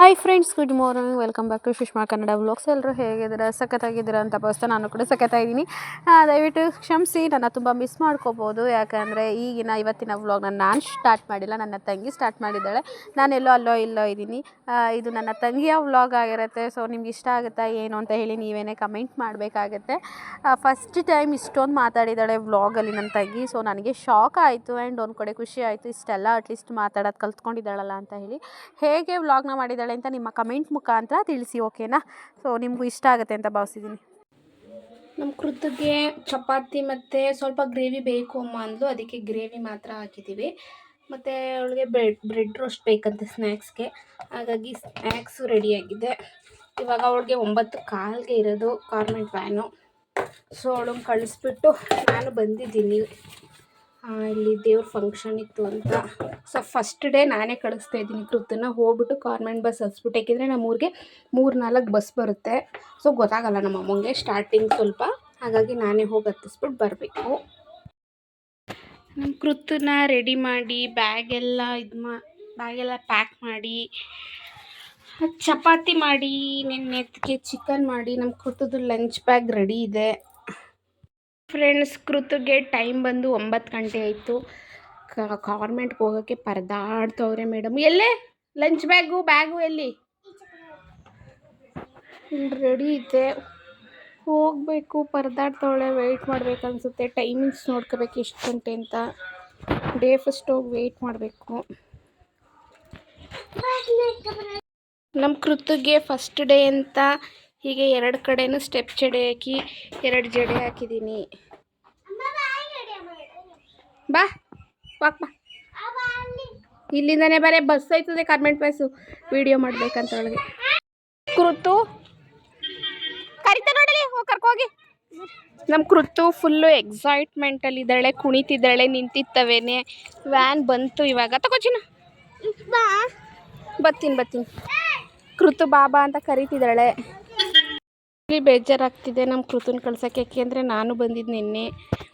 Hi friends, good morning. Welcome back to Sushma Kannada vlogs. ಎಲ್ಲರೂ ಹೇಗಿದ್ದೀರಾ? ಸಖತ್ತಾಗಿದ್ದೀರಾ ಅಂತ ಭಾವಿಸ್ತಾ ನಾನು ಕೂಡ ಸಖತ್ತಾಗಿದ್ದೀನಿ. ದಯವಿಟ್ಟು ಕ್ಷಮಿಸಿ, ನನ್ನ ತುಂಬ ಮಿಸ್ ಮಾಡ್ಕೋಬೋದು. ಯಾಕಂದರೆ ಇವತ್ತಿನ ವ್ಲಾಗ್ನ ನಾನು ಸ್ಟಾರ್ಟ್ ಮಾಡಿಲ್ಲ, ನನ್ನ ತಂಗಿ ಸ್ಟಾರ್ಟ್ ಮಾಡಿದ್ದಾಳೆ. ನಾನೆಲ್ಲೋ ಅಲ್ಲೋ ಇಲ್ಲೋ ಇದ್ದೀನಿ. ಇದು ನನ್ನ ತಂಗಿಯ ವ್ಲಾಗ್ ಆಗಿರುತ್ತೆ. ಸೊ ನಿಮ್ಗೆ ಇಷ್ಟ ಆಗುತ್ತಾ ಏನು ಅಂತ ಹೇಳಿ ನೀವೇನೇ ಕಮೆಂಟ್ ಮಾಡಬೇಕಾಗತ್ತೆ. ಫಸ್ಟ್ ಟೈಮ್ ಇಷ್ಟೊಂದು ಮಾತಾಡಿದ್ದಾಳೆ ವ್ಲಾಗಲ್ಲಿ ನನ್ನ ತಂಗಿ. ಸೊ ನನಗೆ ಶಾಕ್ ಆಯಿತು ಆ್ಯಂಡ್ ಒಂದು ಕಡೆ ಖುಷಿ ಆಯಿತು. ಇಷ್ಟೆಲ್ಲ ಅಟ್ಲೀಸ್ಟ್ ಮಾತಾಡೋದು ಕಲ್ತ್ಕೊಂಡಿದ್ದಾಳಲ್ಲ ಅಂತ ಹೇಳಿ. ಹೇಗೆ ವ್ಲಾಗ್ನ ಮಾಡಿದ್ದಾಳೆ ಅಂತ ನಿಮ್ಮ ಕಮೆಂಟ್ ಮುಖಾಂತರ ತಿಳಿಸಿ, ಓಕೆನಾ? ಸೊ ನಿಮಗೂ ಇಷ್ಟ ಆಗುತ್ತೆ ಅಂತ ಭಾವಿಸಿದ್ದೀನಿ. ನಮ್ಮ ಕೃತಿಗೆ ಚಪಾತಿ ಮತ್ತು ಸ್ವಲ್ಪ ಗ್ರೇವಿ ಬೇಕು ಅಮ್ಮ ಅಂದ್ಲು, ಅದಕ್ಕೆ ಗ್ರೇವಿ ಮಾತ್ರ ಹಾಕಿದ್ದೀವಿ. ಮತ್ತು ಅವಳಿಗೆ ಬ್ರೆಡ್ ರೋಸ್ಟ್ ಬೇಕಂತೆ ಸ್ನ್ಯಾಕ್ಸ್ಗೆ, ಹಾಗಾಗಿ ಸ್ನ್ಯಾಕ್ಸು ರೆಡಿಯಾಗಿದೆ. ಇವಾಗ ಅವಳಿಗೆ 9:15ಗೆ ಇರೋದು ಕಾರ್ಮೆಂಟ್ ವ್ಯಾನು. ಸೊ ಅವಳನ್ನು ಕಳಿಸ್ಬಿಟ್ಟು ನಾನು ಬಂದಿದ್ದೀನಿ. ಇಲ್ಲಿ ದೇವ್ರ ಫಂಕ್ಷನ್ ಇತ್ತು ಅಂತ. ಸೊ ಫಸ್ಟ್ ಡೇ ನಾನೇ ಕಳಿಸ್ತಾ ಇದ್ದೀನಿ ಕೃತನ್ನ. ಹೋಗ್ಬಿಟ್ಟು ಕಾರ್ಮೆಂಟ್ ಬಸ್ ಹಸ್ಬಿಟ್ಟು, ಯಾಕೆಂದರೆ ನಮ್ಮೂರಿಗೆ 3-4 ಬಸ್ ಬರುತ್ತೆ. ಸೊ ಗೊತ್ತಾಗಲ್ಲ ನಮ್ಮ ಅಮ್ಮಂಗೆ ಸ್ಟಾರ್ಟಿಂಗ್ ಸ್ವಲ್ಪ, ಹಾಗಾಗಿ ನಾನೇ ಹೋಗಿ ಹತ್ತಿಸ್ಬಿಟ್ಟು ಬರಬೇಕು. ನಮ್ಮ ಕೃತನ್ನ ರೆಡಿ ಮಾಡಿ ಬ್ಯಾಗೆಲ್ಲ ಪ್ಯಾಕ್ ಮಾಡಿ, ಚಪಾತಿ ಮಾಡಿ, ನೆನ್ನೆದಕ್ಕೆ ಚಿಕನ್ ಮಾಡಿ, ನಮ್ಮ ಕೃತದ್ದು ಲಂಚ್ ಬ್ಯಾಗ್ ರೆಡಿ ಇದೆ. ಫ್ರೆಂಡ್ಸ್, ಕೃತಿಗೆ ಟೈಮ್ ಬಂದು 9 ಗಂಟೆ ಆಯಿತು. ಕಾರ್ಮೆಂಟ್ಗೆ ಹೋಗೋಕ್ಕೆ ಪರದಾಡ್ತವ್ರೆ ಮೇಡಮ್. ಎಲ್ಲೇ ಲಂಚ್ ಬ್ಯಾಗು ಎಲ್ಲಿ? ರೆಡಿ ಇದೆ, ಹೋಗಬೇಕು. ಪರದಾಡ್ತವಳೆ, ವೆಯ್ಟ್ ಮಾಡ್ಬೇಕು ಅನಿಸುತ್ತೆ. ಟೈಮಿಂಗ್ಸ್ ನೋಡ್ಕೋಬೇಕು ಎಷ್ಟು ಗಂಟೆ ಅಂತ. ಡೇ ಫಸ್ಟ್ ಹೋಗಿ ವೆಯ್ಟ್ ಮಾಡಬೇಕು. ನಮ್ಮ ಕೃತಿಗೆ ಫಸ್ಟ್ ಡೇ ಅಂತ ಹೀಗೆ 2 ಕಡೆನೂ ಸ್ಟೆಪ್ ಜಡೆ ಹಾಕಿ 2 ಜಡೆ ಹಾಕಿದ್ದೀನಿ. ಬಾ ವಾಕ್ ಬಾ, ಇಲ್ಲಿಂದನೇ ಬರೀ ಬಸ್ ಆಯ್ತದೆ ಕಾರ್ಮೆಂಟ್ ಬಸ್ಸು. ವಿಡಿಯೋ ಮಾಡ್ಬೇಕಂತ ಅವಳಿಗೆ. ಕೃತು ಕರಿತಾ ನೋಡಲಿ, ಹೋಗಿ ಕರ್ಕೋಗಿ. ನಮ್ಮ ಕೃತು ಫುಲ್ಲು ಎಕ್ಸೈಟ್ಮೆಂಟಲ್ಲಿದ್ದಾಳೆ, ಕುಣಿತಿದ್ದಾಳೆ, ನಿಂತಿತ್ತವೇನೆ. ವ್ಯಾನ್ ಬಂತು ಇವಾಗ. ತಗೋಚಿನ ಬರ್ತೀನಿ. ಕೃತು ಬಾಬಾ ಅಂತ ಕರಿತಿದ್ದಾಳೆ. ಬೇಜಾರಾಗ್ತಿದೆ ನಮ್ಮ ಕೃತನ ಕಳ್ಸೋಕ್ಕೆ, ಯಾಕೆಂದರೆ ನಾನು ಬಂದಿದ್ದು ನಿನ್ನೆ.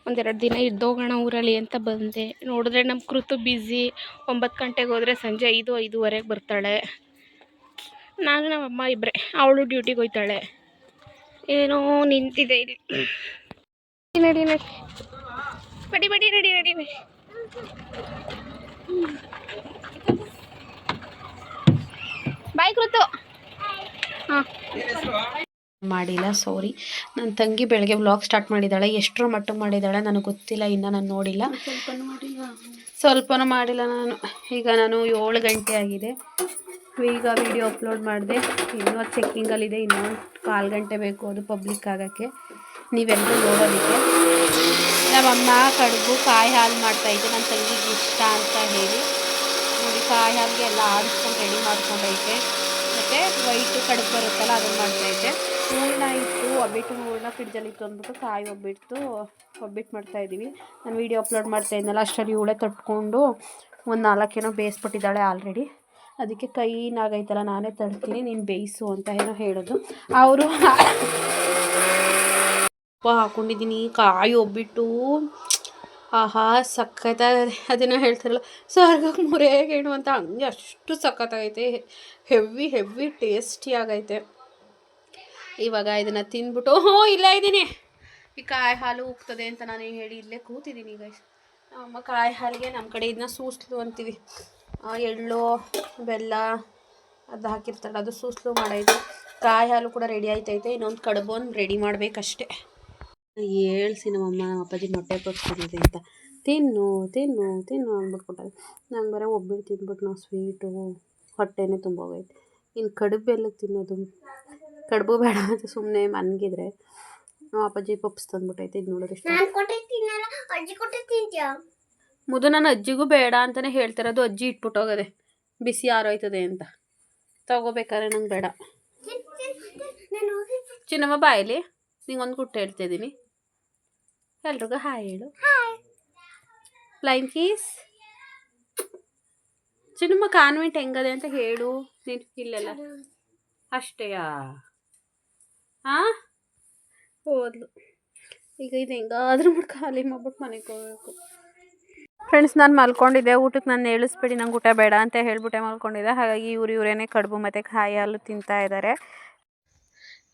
1-2 ದಿನ ಇದ್ದೋಗೋಣ ಊರಲ್ಲಿ ಅಂತ ಬಂದೆ. ನೋಡಿದ್ರೆ ನಮ್ಮ ಕೃತು ಬ್ಯುಸಿ. 9 ಗಂಟೆಗೆ ಹೋದರೆ ಸಂಜೆ 5-5:15 ಬರ್ತಾಳೆ. ನಾನು ನಮ್ಮಮ್ಮ ಇಬ್ಬರೇ. ಅವಳು ಡ್ಯೂಟಿಗೆ ಹೋಗ್ತಾಳೆ. ಏನೋ ನಿಂತಿದೆ ಇಲ್ಲಿ. ನಡಿ ಬಾಯ್ ಕೃತು. ಹಾಂ ಮಾಡಿಲ್ಲ, ಸಾರಿ. ನನ್ನ ತಂಗಿ ಬೆಳಗ್ಗೆ ವ್ಲಾಗ್ ಸ್ಟಾರ್ಟ್ ಮಾಡಿದ್ದಾಳೆ. ಎಷ್ಟರ ಮಟ್ಟಿಗೆ ಮಾಡಿದ್ದಾಳೆ ನನಗೆ ಗೊತ್ತಿಲ್ಲ, ಇನ್ನು ನಾನು ನೋಡಿಲ್ಲ. ಸ್ವಲ್ಪನೂ ಮಾಡಿಲ್ಲ ನಾನು. ಈಗ ನಾನು 7 ಗಂಟೆ ಆಗಿದೆ. ಈಗ ವಿಡಿಯೋ ಅಪ್ಲೋಡ್ ಮಾಡಿದೆ. ಇನ್ನೂ ಚೆಕ್ಕಿಂಗಲ್ಲಿದೆ. ಇನ್ನೊಂದು 1/4 ಗಂಟೆ ಬೇಕು ಅದು ಪಬ್ಲಿಕ್ ಆಗೋಕ್ಕೆ, ನೀವೆಲ್ಲರೂ ನೋಡೋದಕ್ಕೆ. ನಮ್ಮಮ್ಮ ಕಡುಬು ಕಾಯಿ ಹಾಲು ಮಾಡ್ತಾಯಿದ್ದೆ, ನನ್ನ ತಂಗಿಗೆ ಇಷ್ಟ ಅಂತ ಹೇಳಿ. ನೋಡಿ, ಕಾಯಿ ಹಾಲಿಗೆ ಎಲ್ಲ ಆಡಿಸ್ಕೊಂಡು ರೆಡಿ ಮಾಡ್ಕೊಂಡೈತೆ. ಮತ್ತು ವೈಟು ಕಡುಬು ಬರುತ್ತಲ್ಲ, ಅದನ್ನು ಮಾಡ್ತಾಯಿದ್ದೆ. ಹೂರಣ ಇತ್ತು, ಒಬ್ಬಿಟ್ಟು ಹೂರಣ ಫ್ರಿಡ್ಜಲ್ಲಿತ್ತು ಅಂದ್ಬಿಟ್ಟು ಕಾಯಿ ಒಬ್ಬಿಟ್ಟು ಮಾಡ್ತಾಯಿದ್ದೀವಿ. ನಾನು ವೀಡಿಯೋ ಅಪ್ಲೋಡ್ ಮಾಡ್ತಾಯಿದ್ನಲ್ಲ, ಅಷ್ಟರಲ್ಲಿ ಇವಳೆ ತಟ್ಕೊಂಡು ಒಂದು 4 ಏನೋ ಬೇಯಿಸ್ಬಿಟ್ಟಿದ್ದಾಳೆ ಆಲ್ರೆಡಿ. ಅದಕ್ಕೆ ಕೈ ನಾಗೈತಲ್ಲ, ನಾನೇ ತಡ್ತೀನಿ, ನೀನು ಬೇಯಿಸು ಅಂತ ಏನೋ ಹೇಳೋದು. ಅವರು ಹಾಕ್ಕೊಂಡಿದ್ದೀನಿ ಕಾಯಿ ಒಬ್ಬಿಟ್ಟು. ಆಹಾ, ಸಖತ್ತಾಗದೆ. ಅದನ್ನು ಹೇಳ್ತಾರಲ್ಲ, ಸ್ವರ್ಗಕ್ಕೆ ಮುರೇಗೇಣು ಅಂತ, ಹಂಗೆ ಅಷ್ಟು ಸಖತ್ತಾಗೈತೆ. ಹೆವಿ ಟೇಸ್ಟಿ ಆಗೈತೆ. ಇವಾಗ ಇದನ್ನು ತಿಂದ್ಬಿಟ್ಟು ಇಲ್ಲೇ ಇದ್ದೀನಿ. ಈ ಕಾಯಿ ಹಾಲು ಉಗ್ತದೆ ಅಂತ ನಾನು ಹೇಳಿ ಇಲ್ಲೇ ಕೂತಿದ್ದೀನಿ. ಈಗ ನಮ್ಮ ಕಾಯಿ ಹಾಲಿಗೆ ನಮ್ಮ ಕಡೆ ಇದನ್ನ ಸೂಸ್ಲು ಅಂತೀವಿ. ಎಳ್ಳು ಬೆಲ್ಲ ಅದು ಹಾಕಿರ್ತಾಳೆ, ಅದು ಸೂಸ್ಲು ಮಾಡೈತೆ. ಕಾಯಿ ಹಾಲು ಕೂಡ ರೆಡಿ ಆಯ್ತೈತೆ. ಇನ್ನೊಂದು ಕಡುಬನ್ನು ರೆಡಿ ಮಾಡಬೇಕಷ್ಟೆ. ಹೇಳ್ಸಿ ನಮ್ಮ ಅಪ್ಪಾಜಿ ಮೊಟ್ಟೆ ಕೊಡ್ತಿದ್ದೆ ಅಂತ, ತಿನ್ನು ಅಂದ್ಬಿಟ್ಬಿಟ್ಟಾಗ ನಂಗೆ ಬರೋ ಒಬ್ಬಿಟ್ಟು ತಿಂದ್ಬಿಟ್ಟು ನಾವು ಸ್ವೀಟು ಹೊಟ್ಟೆನೇ ತುಂಬೋಗೈತೆ. ಇನ್ನು ಕಡುಬೆಲ್ಲ ತಿನ್ನೋದು, ಕಡುಬು ಬೇಡ ಅಂತ ಸುಮ್ಮನೆ ಮನ್ಗಿದ್ರೆ ನಮ್ಮ ಅಪ್ಪಾಜಿ ಪಪ್ಸ್ ತಂದ್ಬಿಟ್ಟೈತೆ. ಇದು ನೋಡೋದು ಇಷ್ಟ ಮುದು. ನಾನು ಅಜ್ಜಿಗೂ ಬೇಡ ಅಂತಲೇ ಹೇಳ್ತಿರೋದು. ಅಜ್ಜಿ ಇಟ್ಬಿಟ್ಟೋಗದೆ, ಬಿಸಿ ಆರೋಯ್ತದೆ ಅಂತ. ತಗೋಬೇಕಾದ್ರೆ ನಂಗೆ ಬೇಡ. ಚಿನ್ನಮ್ಮ ಬಾಯಲ್ಲಿ ನಿಂಗೊಂದು ಗುಟ್ಟು ಹೇಳ್ತಾಯಿದ್ದೀನಿ, ಎಲ್ರಿಗೂ ಹಾಯ್ ಹೇಳು. Flying kiss. ಚಿನ್ನಮ್ಮ ಕಾನ್ವೆಂಟ್ ಹೆಂಗದೆ ಅಂತ ಹೇಳು ನೀನು. ಇಲ್ಲೆಲ್ಲ ಅಷ್ಟೇಯಾ? ಹಾಂ, ಹೋದ್ಲು. ಈಗ ಇದು ಹೆಂಗಾದ್ರೂ ಮಾಡಿ ಖಾಲಿ ಮಾಡ್ಬಿಟ್ಟು ಮನೆಗೆ ಹೋಗ್ಬೇಕು. ಫ್ರೆಂಡ್ಸ್, ನಾನು ಮಲ್ಕೊಂಡಿದ್ದೆ. ಊಟಕ್ಕೆ ನಾನು ಏಳಿಸ್ಬೇಡಿ, ನಂಗೆ ಊಟ ಬೇಡ ಅಂತ ಹೇಳ್ಬಿಟ್ಟೆ ಮಲ್ಕೊಂಡಿದ್ದೆ. ಹಾಗಾಗಿ ಇವರೇನೇ ಕಡುಬು ಮತ್ತು ಕಾಯಿ ಹಾಲು ತಿಂತಾ ಇದ್ದಾರೆ.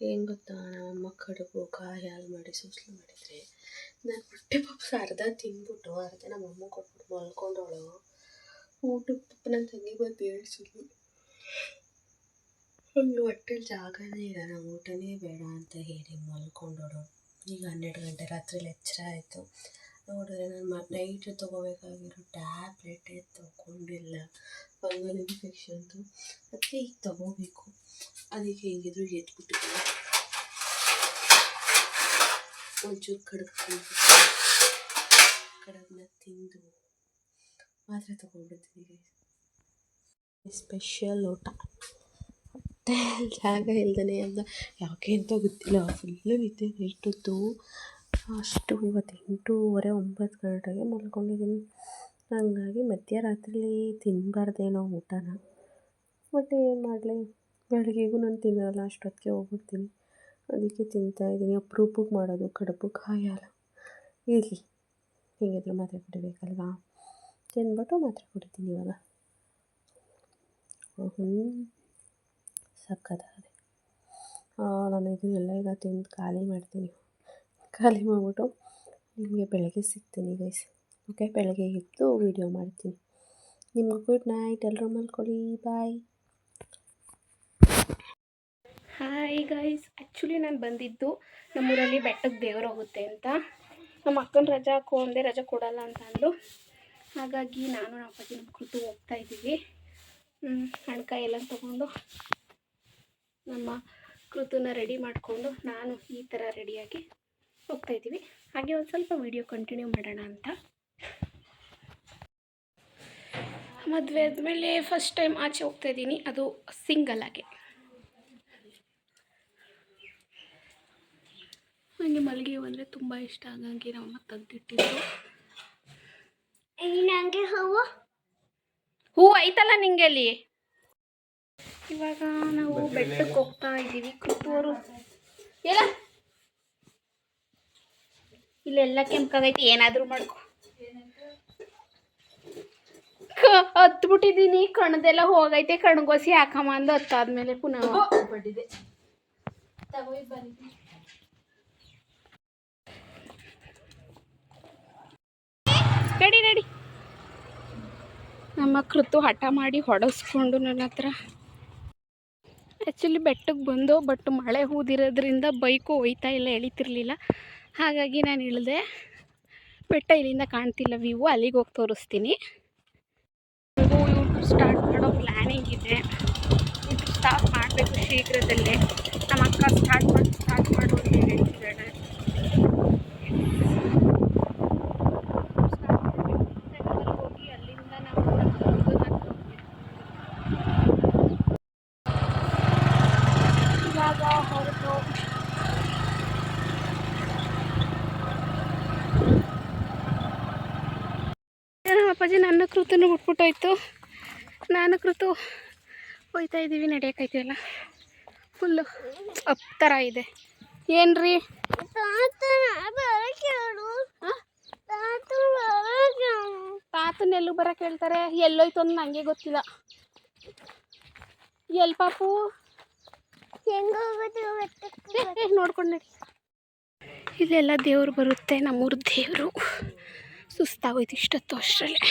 ಏನು ಗೊತ್ತಾ, ನಮ್ಮಮ್ಮ ಕಡುಬು ಕಾಯಿ ಹಾಲು ಮಾಡಿ ಸೂಸ್ಲು ಮಾಡಿದರೆ ನಾನು ಹೊಟ್ಟೆ ಪಪ್ಸ್ ಅರ್ಧ ತಿಂದ್ಬಿಟ್ಟು ಅರ್ಧ ನಮ್ಮಮ್ಮ ಕೊಟ್ಬಿಟ್ಟು ಮಲ್ಕೊಂಡವಳು. ಊಟಕ್ಕೆ ಪಪ್ಪ ನನ್ನ ತಂಗಿ ಬಂದು ಹೇಳ್ಸಿದ್ಲು, ಹಂಗೆ ಹೊಟ್ಟೆಲಿ ಜಾಗನೇ ಇಲ್ಲ, ನಾವು ಊಟನೇ ಬೇಡ ಅಂತ ಹೇಳಿ ಮಲ್ಕೊಂಡವಳು. ಈಗ 12 ಗಂಟೆ ರಾತ್ರಿಲಿ ಎಚ್ಚರ ಆಯಿತು. ನೋಡಿದ್ರೆ ನಾನು ನೈಟ್ ತೊಗೋಬೇಕಾಗಿರೋ ಟ್ಯಾಬ್ಲೆಟೇ ತೊಗೊಂಡಿಲ್ಲ. ಫಂಗಲ್ ಇನ್ಫೆಕ್ಷನ್ದು. ಅದಕ್ಕೆ ಈಗ ತೊಗೋಬೇಕು. ಅದಕ್ಕೆ ಹೆಂಗಿದ್ರು ಎದ್ಬಿಟ್ಟಿದ್ದೀನಿ. ಒಂಚೂರು ಕಡಬನ್ನ ತಿಂದು ಮಾತ್ರೆ ತೊಗೊಂಡ್ಬಿಡ್ತೀನಿ. ಸ್ಪೆಷಲ್ ಊಟ. ಹೊಟ್ಟೆ ಜಾಗ ಇಲ್ದೇ ಅಲ್ಲ, ಯಾಕೆ ಅಂತ ಗೊತ್ತಿಲ್ಲ, ಫುಲ್ಲು ನಿದ್ದೆ ಇಷ್ಟೊತ್ತು. ಅಷ್ಟು ಇವತ್ತು 8:30 9 ಗಂಟೆಗೆ ಮಲ್ಕೊಂಡಿದ್ದೀನಿ. ಹಾಗಾಗಿ ಮಧ್ಯರಾತ್ರಿ ತಿನ್ನಬಾರ್ದೇನೋ ಊಟನ. ಬಟ್ ಏನು ಮಾಡಲಿ, ಬೆಳಗ್ಗೆಗೂ ನಾನು ತಿನ್ನಲ್ಲ, ಅಷ್ಟೊತ್ತಿಗೆ ಹೋಗ್ಬಿಡ್ತೀನಿ. ಅದಕ್ಕೆ ತಿಂತಾಯಿದ್ದೀನಿ. ಅಪ್ರೂಪಕ್ಕೆ ಮಾಡೋದು ಕಡುಬು ಕಾಯಿ ಹಾಲು. ಇರಲಿ, ಹೇಗಿದ್ರು ಮಾತ್ರೆ ಕುಡಿಬೇಕಲ್ವಾ, ತಿಂದ್ಬಿಟ್ಟು ಮಾತ್ರೆ ಕುಡಿತೀನಿ ಇವಾಗ. ಸಕ್ಕತ್ತಾಗಿದೆ. ನಾನು ಇದನ್ನೆಲ್ಲ ಈಗ ತಿಂದು ಖಾಲಿ ಮಾಡ್ತೀನಿ. ಖಾಲಿ ಮಾಡಿಬಿಟ್ಟು ನಿಮಗೆ ಬೆಳಗ್ಗೆ ಸಿಗ್ತೀನಿ ಗೈಸ್. ಓಕೆ, ಬೆಳಗ್ಗೆ ಎದ್ದು ವೀಡಿಯೋ ಮಾಡ್ತೀನಿ. ನಿಮ್ಗೆ ಗುಡ್ ನೈಟ್. ಎಲ್ಲರೂ ಮಲ್ಕೊಳ್ಳಿ. ಬಾಯ್. ಹಾಯ್ ಗೈಸ್, ಆ್ಯಕ್ಚುಲಿ ನಾನು ಬಂದಿದ್ದು ನಮ್ಮೂರಲ್ಲಿ ಬೆಟ್ಟಕ್ಕೆ ದೇವ್ರು ಹೋಗುತ್ತೆ ಅಂತ. ನಮ್ಮ ಅಕ್ಕನ ರಜಾ ಹಾಕು ಅಂದೆ, ರಜಾ ಕೊಡಲ್ಲ ಅಂತ ಅಂದು. ಹಾಗಾಗಿ ನಾನು ನಮ್ಮ ಅಪ್ಪಾಜಿ ನಮ್ಮ ಕೃತು ಹೋಗ್ತಾಯಿದ್ದೀವಿ. ಹಣ್ಕಾಯಿ ಎಲ್ಲ ತೊಗೊಂಡು ನಮ್ಮ ಕೃತುನ ರೆಡಿ ಮಾಡಿಕೊಂಡು ನಾನು ಈ ಥರ ರೆಡಿಯಾಗಿ ಹೋಗ್ತಾಯಿದ್ದೀವಿ. ಹಾಗೆ ಒಂದು ಸ್ವಲ್ಪ ವೀಡಿಯೋ ಕಂಟಿನ್ಯೂ ಮಾಡೋಣ ಅಂತ. ಮದುವೆ ಆದಮೇಲೆ ಫಸ್ಟ್ ಟೈಮ್ ಆಚೆ ಹೋಗ್ತಾಯಿದ್ದೀನಿ, ಅದು ಸಿಂಗಲ್ ಆಗಿ. ನನಗೆ ಮಲ್ಲಿಗೆ ಹೂವು ಅಂದರೆ ತುಂಬ ಇಷ್ಟ. ಹಾಗಾಗಿ ನಮ್ಮಮ್ಮ ತೆಗ್ದಿಟ್ಟಿದ್ರು. ನನಗೆ ಹೂವು ಐತಲ್ಲ ನಿಂಗೆ ಅಲ್ಲಿ. ಇವಾಗ ನಾವು ಬೆಟ್ಟಕ್ಕೆ ಹೋಗ್ತಾ ಇದ್ದೀವಿ. ಕೃತುವರು ಎಲ್ಲ ಇಲ್ಲೆಲ್ಲ ಕೆಂಪಾಗೈತಿ, ಏನಾದರೂ ಮಾಡ್ಕೊ. ಹತ್ಬಿಟ್ಟಿದ್ದೀನಿ, ಕಣ್ದೆಲ್ಲ ಹೋಗೈತೆ. ಕಣ್ಗೋಸಿ ಹಾಕಮ್ಮ ಅಂದು ಹತ್ತಾದ್ಮೇಲೆ ಪುನಃ ಬಡ್ಡಿದೆ. ನಡಿ ನಡಿ. ನಮ್ಮ ಕೃತು ಹಠ ಮಾಡಿ ಹೊಡೆಸ್ಕೊಂಡು ನನ್ನ ಹತ್ರ. ಆ್ಯಕ್ಚುಲಿ ಬೆಟ್ಟಕ್ಕೆ ಬಂದು, ಬಟ್ ಮಳೆ ಹೂದಿರೋದ್ರಿಂದ ಬೈಕು ಒಯ್ತಾ ಇಲ್ಲ, ಎಳಿತಿರ್ಲಿಲ್ಲ. ಹಾಗಾಗಿ ನಾನು ಇಳಿದೆ. ಬೆಟ್ಟ ಇಲ್ಲಿಂದ ಕಾಣ್ತಿಲ್ಲ ವ್ಯೂ, ಅಲ್ಲಿಗೆ ಹೋಗಿ ತೋರಿಸ್ತೀನಿ. ಯೂಟ್ಯೂಬ್ ಸ್ಟಾರ್ಟ್ ಮಾಡೋ ಪ್ಲ್ಯಾನಿಂಗ್ ಇದೆ. ಯೂಟ್ಯೂಬ್ ಸ್ಟಾರ್ಟ್ ಮಾಡಬೇಕು ಶೀಘ್ರದಲ್ಲೇ. ನಮ್ಮ ಅಕ್ಕ ಸ್ಟಾರ್ಟ್ ಮಾಡು ಅಂತ ಹೇಳ್ತಿದ್ದಾಳೆ. ಹೋಗಿ ಅಲ್ಲಿಂದ ನಾವು ಇವಾಗ ಹೊರಟು ನಮ್ಮ ಅಪ್ಪಾಜಿ ನನ್ನ ಕೃತನ್ನು ಬಿಟ್ಬಿಟ್ಟೋಯ್ತು. ನಾನು ಕೃತು ಹೋಯ್ತಾ ಇದ್ದೀವಿ. ನಡೆಯೋಕ್ಕಾಯ್ತಿಲ್ಲ, ಫುಲ್ಲು ಅಪ್ ಥರ ಇದೆ. ಏನ್ರಿ ತಾತನ್ನೆಲ್ಲೂ ಬರೋಕೆ ಹೇಳ್ತಾರೆ, ಎಲ್ಲೋಯ್ತು ಅಂತ ನನಗೆ ಗೊತ್ತಿಲ್ಲ. ಎಲ್ಲಿ ಪಾಪು ನೋಡ್ಕೊಂಡು ನಡಿ. ಇಲ್ಲೆಲ್ಲ ದೇವ್ರು ಬರುತ್ತೆ, ನಮ್ಮೂರು ದೇವರು. ಸುಸ್ತಾಗೋಯ್ತು ಇಷ್ಟೊತ್ತು ಅಷ್ಟರಲ್ಲೇ.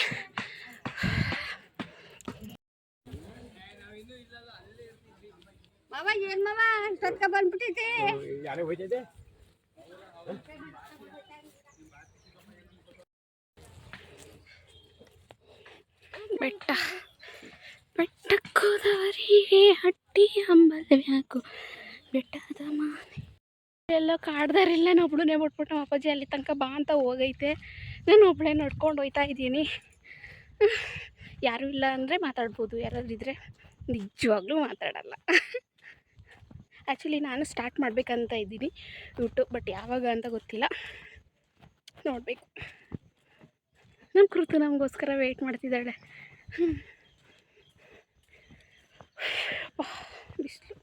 ಮಾವ ಏನು ಮಾವ ಸತ್ಕ ಬಂದ್ಬಿಟ್ಟೈತೆ. ಬೆಟ್ಟಕ್ಕೋದವರಿಗೆ ಹಟ್ಟಿ ಅಂಬಲ್ವ್ಯಾಕು ಬೆಟ್ಟದ ಮಾನೆ. ಎಲ್ಲ ಕಾಡ್ದಾರಿಲ್ಲ, ನಾನು ಒಬ್ಳನ್ನೇ ಬಿಟ್ಬಿಟ್ಟು ನಮ್ಮ ಅಪ್ಪಾಜಿ ಅಲ್ಲಿ ತನಕ ಬಾ ಅಂತ ಹೋಗೈತೆ. ನಾನು ಒಬ್ಬಳೇ ನಡ್ಕೊಂಡು ಹೋಗ್ತಾ ಇದ್ದೀನಿ. ಯಾರೂ ಇಲ್ಲ ಅಂದರೆ ಮಾತಾಡ್ಬೋದು, ಯಾರಾದ್ರೂ ಇದ್ದರೆ ನಿಜವಾಗ್ಲೂ ಮಾತಾಡಲ್ಲ. ಆ್ಯಕ್ಚುಲಿ ನಾನು ಸ್ಟಾರ್ಟ್ ಮಾಡಬೇಕಂತ ಇದ್ದೀನಿ ಯೂಟ್ಯೂಬ್, ಬಟ್ ಯಾವಾಗ ಅಂತ ಗೊತ್ತಿಲ್ಲ, ನೋಡಬೇಕು. ನಮ್ಮ ಕೃತು ನಮಗೋಸ್ಕರ ವೆಯ್ಟ್ ಮಾಡ್ತಿದ್ದಾಳೆ. ಬಿಸಿಲು.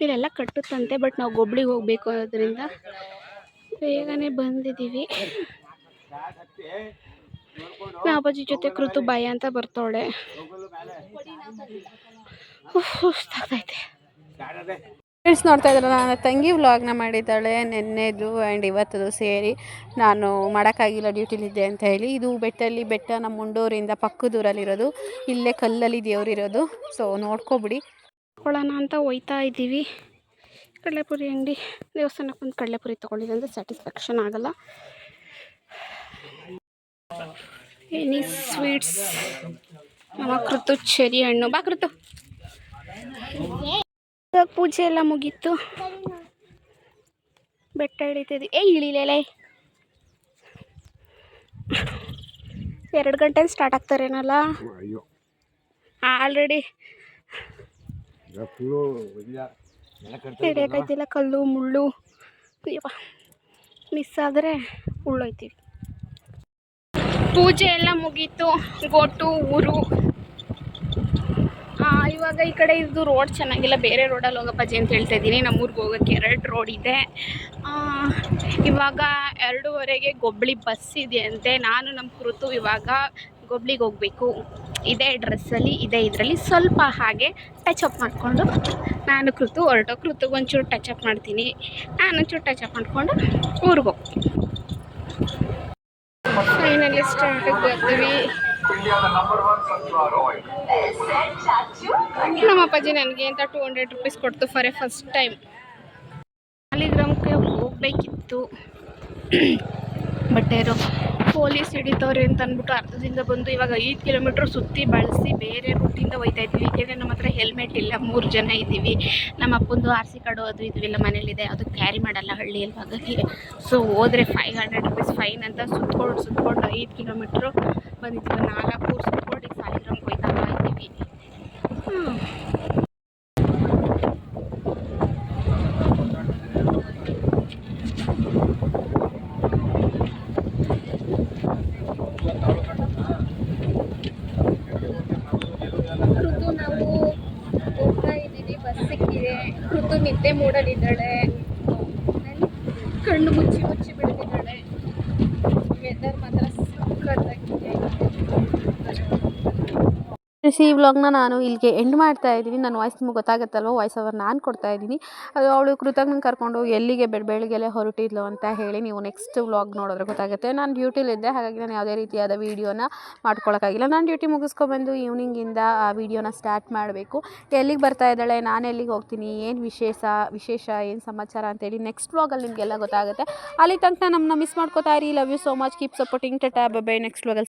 ಇಲ್ಲೆಲ್ಲ ಕಟ್ಟುತ್ತಂತೆ, ಬಟ್ ನಾವು ಗೊಬ್ಳಿಗೆ ಹೋಗಬೇಕು ಅದರಿಂದ ಬೇಗನೆ ಬಂದಿದ್ದೀವಿ. ನಾ ಅಪ್ಪಾಜಿ ಜೊತೆ ಕೃತು ಭಯ ಅಂತ ಬರ್ತವಳೆ. ಸುಸ್ತಾಗ್ತೈತೆ. ಫ್ರೆಂಡ್ಸ್ ನೋಡ್ತಾ ಇದ್ರಲ್ಲ, ನನ್ನ ತಂಗಿ ವ್ಲಾಗ್ನ ಮಾಡಿದ್ದಾಳೆ ನೆನ್ನೆದು ಆ್ಯಂಡ್ ಇವತ್ತದು ಸೇರಿ. ನಾನು ಮಾಡೋಕ್ಕಾಗಿಲ್ಲ, ಡ್ಯೂಟಿಲಿದ್ದೆ ಅಂತ ಹೇಳಿ. ಇದು ಬೆಟ್ಟ ನಮ್ಮ ಮುಂಡೂರಿಂದ ಪಕ್ಕದೂರಲ್ಲಿರೋದು, ಇಲ್ಲೇ ಕಲ್ಲಲ್ಲಿ ದೇವರಿರೋದು. ಸೊ ನೋಡ್ಕೊಬಿಡಿ. ತಗೊಳ್ಳೋಣ ಅಂತ ಹೋಯ್ತಾ ಇದ್ದೀವಿ. ಕಡಲೆಪುರಿ ಅಂಗಡಿ, ದೇವಸ್ಥಾನಕ್ಕೆ ಒಂದು ಕಡಲೆಪುರಿ ತೊಗೊಂಡಿದ್ದೆ ಅಂದರೆ ಸ್ಯಾಟಿಸ್ಫ್ಯಾಕ್ಷನ್ ಆಗಲ್ಲ. ಎನಿ ಸ್ವೀಟ್ಸ್ ನಮ್ಮ ಕೃತು ಚೆರಿ ಹಣ್ಣು. ಬಾ ಕೃತು. ಪೂಜೆ ಎಲ್ಲ ಮುಗೀತು, ಬೆಟ್ಟ ಇಳಿತಿದ್ವಿ. ಇಳಿಲೇಲೆ 2 ಗಂಟೆಗೆ ಸ್ಟಾರ್ಟ್ ಆಗ್ತಾರೇನಲ್ಲ ಆಲ್ರೆಡಿ. ಹಿಡಿಯೋಕ್ಕಾಯ್ತಿಲ್ಲ, ಕಲ್ಲು ಮುಳ್ಳು. ಮಿಸ್ ಆದರೆ ಉಳ್ಳೋಯ್ತೀವಿ. ಪೂಜೆ ಎಲ್ಲ ಮುಗೀತು. ಗೋಟು ಊರು. ಇವಾಗ ಈ ಕಡೆ ಇದು ರೋಡ್ ಚೆನ್ನಾಗಿಲ್ಲ, ಬೇರೆ ರೋಡಲ್ಲಿ ಹೋಗಪ್ಪಾಜಿ ಅಂತ ಹೇಳ್ತಾ ಇದ್ದೀನಿ. ನಮ್ಮೂರಿಗೆ ಹೋಗೋಕ್ಕೆ 2 ರೋಡ್ ಇದೆ. ಇವಾಗ 2:15ಗೆ ಗೊಬ್ಳಿ ಬಸ್ ಇದೆ ಅಂತೆ. ನಾನು ನಮ್ಮ ಕೃತು ಇವಾಗ ಗೊಬ್ಳಿಗೆ ಹೋಗಬೇಕು. ಇದೇ ಡ್ರೆಸ್ಸಲ್ಲಿ, ಇದೇ ಇದರಲ್ಲಿ ಸ್ವಲ್ಪ ಹಾಗೆ ಟಚಪ್ ಮಾಡಿಕೊಂಡು ನಾನು ಕೃತು ಕೃತಿಗೆ ಒಂಚೂರು ಟಚಪ್ ಮಾಡ್ತೀನಿ. ನಾನೊಂಚೂರು ಟಚಪ್ ಮಾಡಿಕೊಂಡು ಊರಿಗೆ ಹೋಗ್ತೀನಿ. ಫೈನಲಿ ಸ್ಟಾರ್ಟಿಗೆ ಬರ್ತೀವಿ. ನಮ್ಮ ಅಪ್ಪಾಜಿ ನನಗೆ ಅಂತ 200 ರೂಪೀಸ್ ಕೊಡ್ತು ಫಾರ್ ಎ ಫಸ್ಟ್ ಟೈಮ್. ಸಾಲಿಗ್ರಾಮಕ್ಕೆ ಹೋಗಬೇಕಿತ್ತು, ಬಟ್ ಯಾರೋ ಪೊಲೀಸ್ ಹಿಡಿತವ್ರೆ ಅಂತ ಅಂದ್ಬಿಟ್ಟು ಅರ್ಧದಿಂದ ಬಂದು ಇವಾಗ 5 ಕಿಲೋಮೀಟ್ರ್ ಸುತ್ತಿ ಬಳಸಿ ಬೇರೆ ರೂಟಿಂದ ಹೋಯ್ತಾ ಇದ್ವಿ. ಏಕೆಂದರೆ ನಮ್ಮ ಹತ್ರ ಹೆಲ್ಮೆಟ್ ಇಲ್ಲ, 3 ಜನ ಇದ್ದೀವಿ. ನಮ್ಮ ಅಪ್ಪಂದು RC ಕಾರ್ಡು ಅದು ಇದು ಎಲ್ಲ ಮನೇಲಿದೆ, ಅದು ಕ್ಯಾರಿ ಮಾಡಲ್ಲ ಹಳ್ಳಿಯಲ್ಲಿ. ಹಾಗಾಗಿ ಸೊ ಹೋದರೆ 500 ರೂಪೀಸ್ ಫೈನ್ ಅಂತ ಸುತ್ಕೊಂಡು 5 ಕಿಲೋಮೀಟ್ರು ಬಂದಿದ್ದೀವಿ. 4 ಊರು ಸುತ್ಕೊಂಡು ಈಗ ಸಾಲಿಗ್ರಾಮಕ್ಕೆ ಹೋಯ್ತಾ ಇದ್ದೀವಿ. ಕೃತು ನಾವು ಹೋಗ್ತಾ ಇದ್ದೀವಿ, ಬಸ್ ಸಿಕ್ಕಿದೆ. ಕೃತು ನಿದ್ದೆ ಮೂಡಲಿದ್ದಾಳೆ, ಕಣ್ಣು ಮುಚ್ಚಿ ಬಿಡ್ತಿದ್ದಾಳೆ. ವೆದರ್ ಮಾತ್ರ ಸಕ್ಕತ್ತಾಗಿದೆ. ಈ ವ್ಲಾಗ್ನ ನಾನು ಇಲ್ಲಿಗೆ ಎಂಡ್ ಮಾಡ್ತಾ ಇದ್ದೀನಿ. ನನ್ನ ವಾಯ್ಸ್ ನಿಮ್ಗೆ ಗೊತ್ತಾಗುತ್ತಲ್ವ, ವಾಯ್ಸ್ ಓವರ್ ನಾನು ಕೊಡ್ತಾ ಇದ್ದೀನಿ. ಅದು ಅವಳು ಕೃತಜ್ಞನ ಕರ್ಕೊಂಡು ಎಲ್ಲಿಗೆ ಬೆಳಗ್ಗೆಲೆ ಹೊರಟಿದ್ಲು ಅಂತ ಹೇಳಿ ನೀವು ನೆಕ್ಸ್ಟ್ ವ್ಲಾಗ್ ನೋಡಿದ್ರೆ ಗೊತ್ತಾಗುತ್ತೆ. ನಾನು ಡ್ಯೂಟಿಲಿದ್ದೆ, ಹಾಗಾಗಿ ನಾನು ಯಾವುದೇ ರೀತಿಯಾದ ವೀಡಿಯೋನ ಮಾಡ್ಕೊಳಕ್ಕಾಗಿಲ್ಲ. ನಾನು ಡ್ಯೂಟಿ ಮುಗಿಸ್ಕೊಬಂದು ಈವ್ನಿಂಗಿಂದ ಆ ವೀಡಿಯೋನ ಸ್ಟಾರ್ಟ್ ಮಾಡಬೇಕು. ಎಲ್ಲಿಗೆ ಬರ್ತಾ ಇದ್ದಾಳೆ, ನಾನು ಎಲ್ಲಿಗೆ ಹೋಗ್ತೀನಿ, ಏನು ವಿಶೇಷ ಏನು ಸಮಾಚಾರ ಅಂತೇಳಿ ನೆಕ್ಸ್ಟ್ ವ್ಲಾಗಲ್ಲಿ ನಿಮಗೆಲ್ಲ ಗೊತ್ತಾಗುತ್ತೆ. ಅಲ್ಲಿ ತನಕ ನಮ್ಮನ್ನ ಮಿಸ್ ಮಾಡ್ಕೋತಾ ಇರಿ. Love you so much, keep supporting. Tata, bye bye. Next ವ್ಲಾಗಲ್ಲಿ